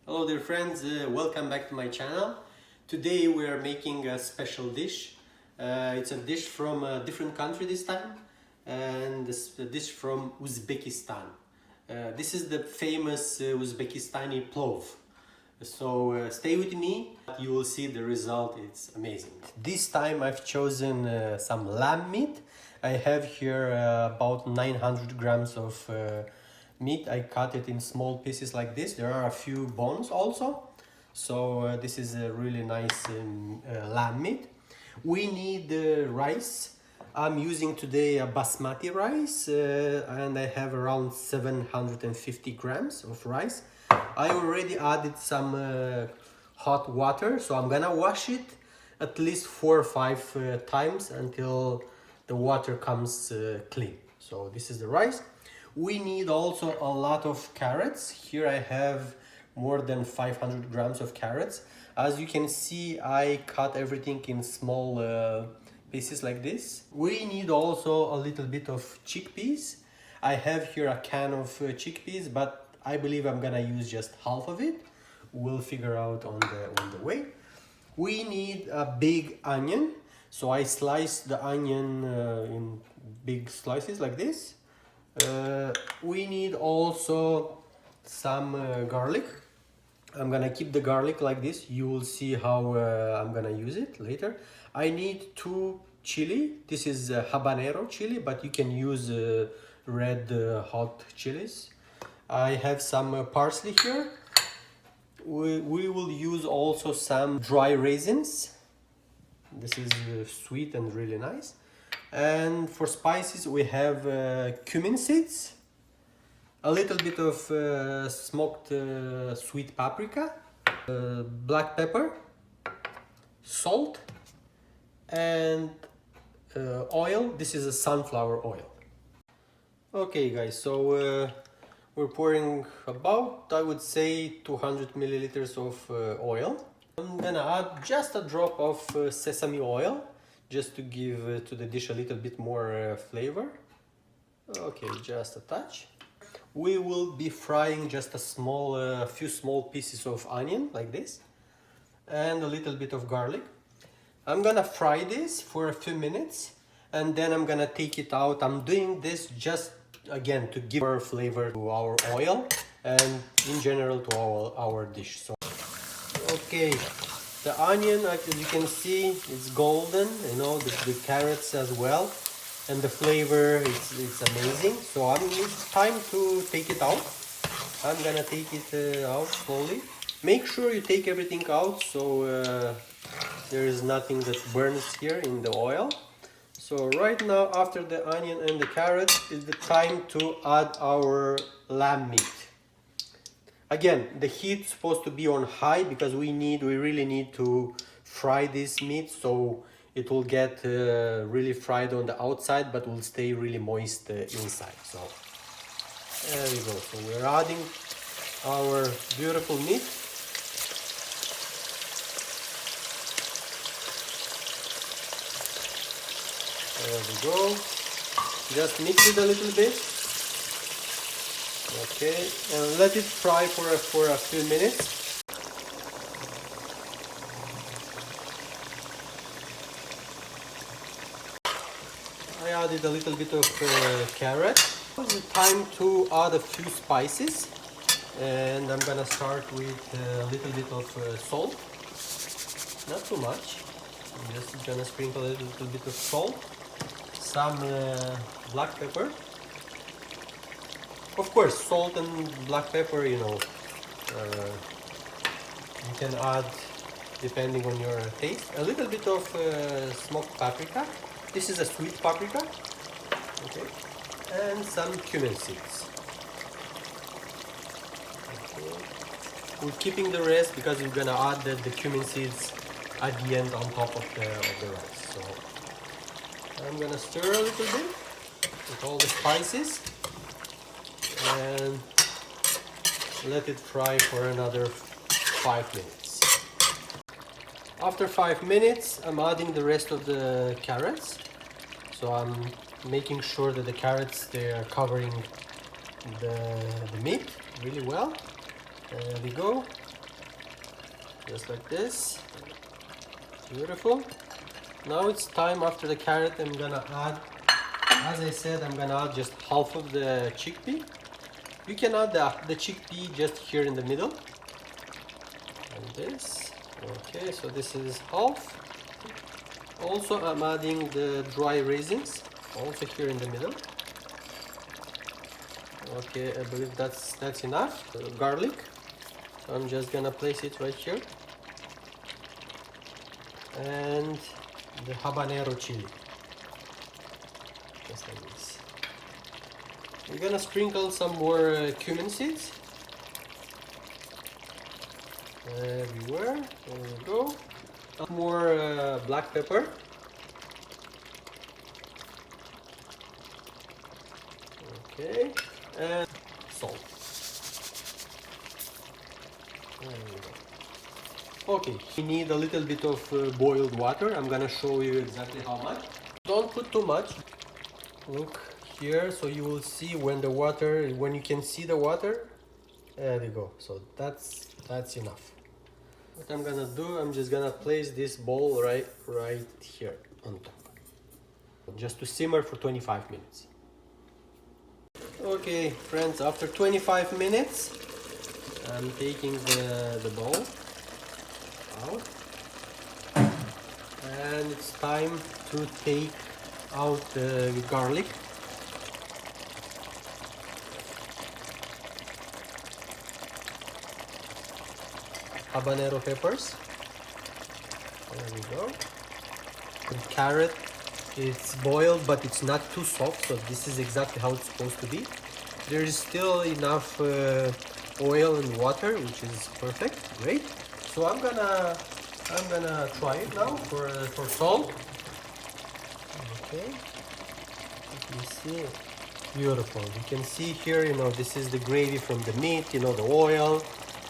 Hello dear friends, welcome back to my channel. Today we are making a special dish. It's a dish from a different country this time, and this a dish from Uzbekistan. This is the famous Uzbekistani plov. So stay with me, you will see the result, it's amazing. This time I've chosen some lamb meat. I have here about 900 grams of meat. I cut it in small pieces like this. There are a few bones also. So this is a really nice lamb meat. We need rice. I'm using today a basmati rice and I have around 750 grams of rice. I already added some hot water, so I'm gonna wash it at least 4 or 5 times until the water comes clean. So this is the rice. We need also a lot of carrots. Here I have more than 500 grams of carrots. As you can see, I cut everything in small pieces like this. We need also a little bit of chickpeas. I have here a can of chickpeas, but I believe I'm gonna use just half of it. We'll figure out on the way. We need a big onion. So I sliced the onion in big slices like this. We need also some garlic. I'm gonna keep the garlic like this. You will see how I'm gonna use it later. I need 2 chili. This is habanero chili, but you can use red hot chilies. I have some parsley here. We will use also some dry raisins. This is sweet and really nice. And for spices we have cumin seeds, a little bit of smoked sweet paprika, black pepper, salt, and oil. This is a sunflower oil. Okay guys, so we're pouring about, I would say, 200 milliliters of oil. I'm gonna add just a drop of sesame oil, just to give to the dish a little bit more flavor. Okay, just a touch. We will be frying just a few small pieces of onion like this, and a little bit of garlic. I'm gonna fry this for a few minutes, and then I'm gonna take it out. I'm doing this just again to give more flavor to our oil and in general to our dish. So okay, the onion, as you can see, it's golden, you know, the carrots as well, and the flavor, it's amazing. So it's time to take it out. I'm gonna take it out slowly. Make sure you take everything out so there is nothing that burns here in the oil. So right now, after the onion and the carrot, is the time to add our lamb meat. Again, the heat is supposed to be on high because we really need to fry this meat, so it will get really fried on the outside but will stay really moist inside. So there we go. So we're adding our beautiful meat. There we go. Just mix it a little bit. Okay, and let it fry for a few minutes. I added a little bit of carrot. It's time to add a few spices, and I'm gonna start with a little bit of salt. Not too much. I'm just gonna sprinkle a little bit of salt, some black pepper. Of course, salt and black pepper, you know, you can add depending on your taste. A little bit of smoked paprika. This is a sweet paprika. Okay, and some cumin seeds. Okay. We're keeping the rest because we're gonna add the cumin seeds at the end on top of the rice. So I'm gonna stir a little bit with all the spices and let it fry for another 5 minutes. After 5 minutes, I'm adding the rest of the carrots. So I'm making sure that the carrots, they are covering the meat really well. There we go. just like this. Beautiful. Now it's time. After the carrot, I'm gonna add, as I said, I'm gonna add just half of the chickpea. You can add the chickpea just here in the middle. And this. Okay, so this is half. Also, I'm adding the dry raisins, also here in the middle. Okay, I believe that's enough. Garlic. So I'm just gonna place it right here. And the habanero chili. Just like this. We're gonna sprinkle some more cumin seeds. Everywhere. There we go. More black pepper. Okay. And salt. There we go. Okay, we need a little bit of boiled water. I'm gonna show you exactly how much. Don't put too much. Look here, so you will see when you can see the water. There we go. So that's enough. What I'm gonna do, I'm just gonna place this bowl right here on top, just to simmer for 25 minutes. Okay, friends, after 25 minutes, I'm taking the bowl out, and it's time to take out the garlic. Habanero peppers. There we go. The carrot, it's boiled, but it's not too soft, so this is exactly how it's supposed to be. There is still enough oil and water, which is perfect. Great. So I'm gonna try it now for salt. Okay. You can see, beautiful. You can see here, this is the gravy from the meat, the oil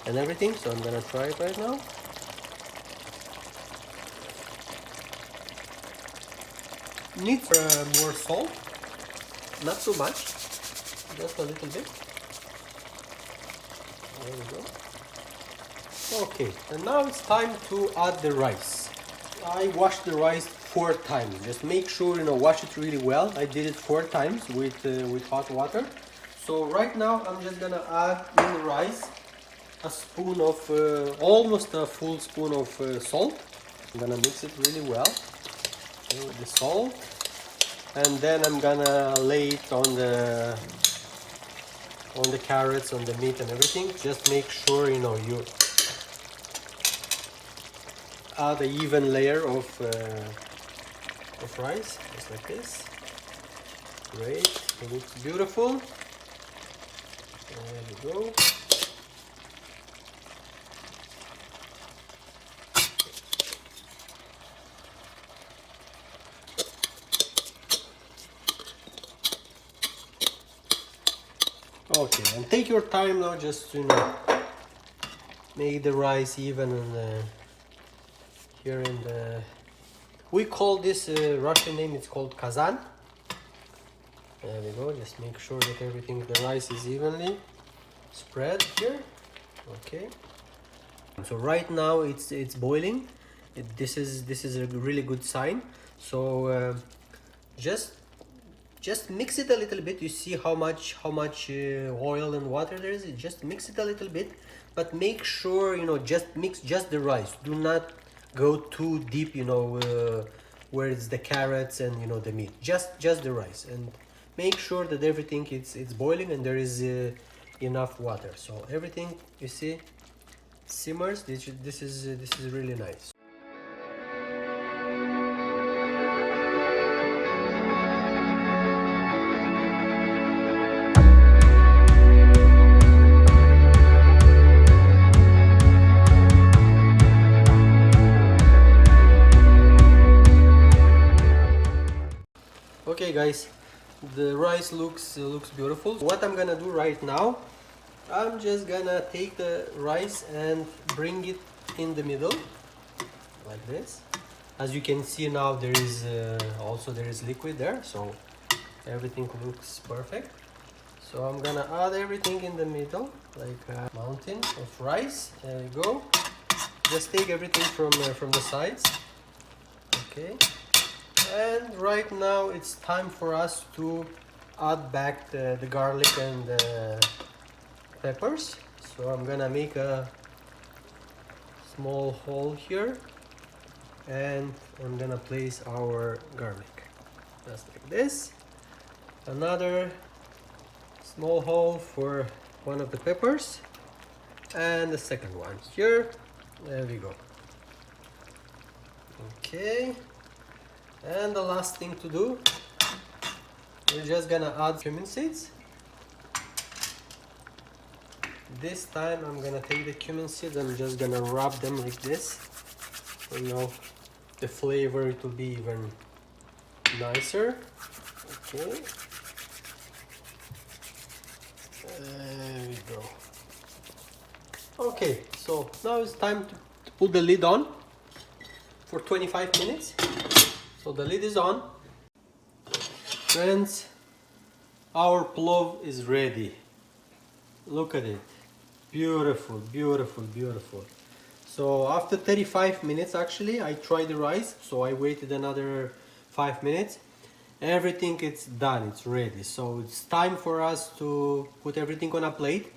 and everything. So I'm gonna try it right now. Need more salt, not too much, just a little bit. There we go. Okay, and now it's time to add the rice. I washed the rice 4 times. Just make sure wash it really well. I did it 4 times with hot water. So right now I'm just gonna add in the rice a spoon of almost a full spoon of salt. I'm gonna mix it really well with the salt, and then I'm gonna lay it on the carrots, on the meat and everything. Just make sure you add an even layer of rice, just like this. Great, it looks beautiful. There we go. Okay, and take your time now, just make the rice even here in the, we call this Russian name, it's called kazan. There we go. Just make sure that everything, the rice is evenly spread here. Okay, so right now it's boiling. This is a really good sign. So just mix it a little bit. You see how much oil and water there is. Just mix it a little bit, but make sure just mix just the rice. Do not go too deep, where it's the carrots and the meat. Just the rice, and make sure that everything it's boiling and there is enough water. So everything, you see, simmers. This is really nice. Okay guys, the rice looks beautiful. What I'm gonna do right now, I'm just gonna take the rice and bring it in the middle like this. As you can see now, there is also liquid there, so everything looks perfect. So I'm gonna add everything in the middle, like a mountain of rice. There we go. just take everything from the sides. Okay, and right now it's time for us to add back the garlic and the peppers. So I'm gonna make a small hole here, and I'm gonna place our garlic just like this. Another small hole for one of the peppers, and the second one here. There we go. Okay, and the last thing to do, we're just gonna add cumin seeds. This time I'm gonna take the cumin seeds, I'm just gonna rub them like this. You know, the flavor it will be even nicer. Okay, there we go. Okay, so now it's time to put the lid on for 25 minutes. So the lid is on. Friends, our plov is ready. Look at it. Beautiful, beautiful, beautiful. So after 35 minutes, actually, I tried the rice. So I waited another 5 minutes. Everything is done, it's ready. So it's time for us to put everything on a plate.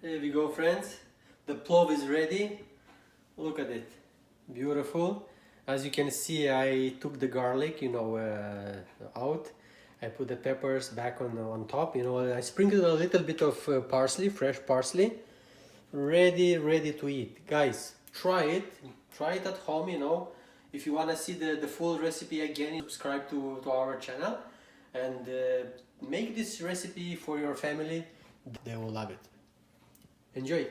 There we go, friends. The plov is ready. Look at it. Beautiful. As you can see, I took the garlic, out. I put the peppers back on top. I sprinkled a little bit of parsley, fresh parsley. Ready to eat. Guys, try it. Try it at home, If you want to see the full recipe again, subscribe to our channel. And make this recipe for your family. They will love it. Enjoy!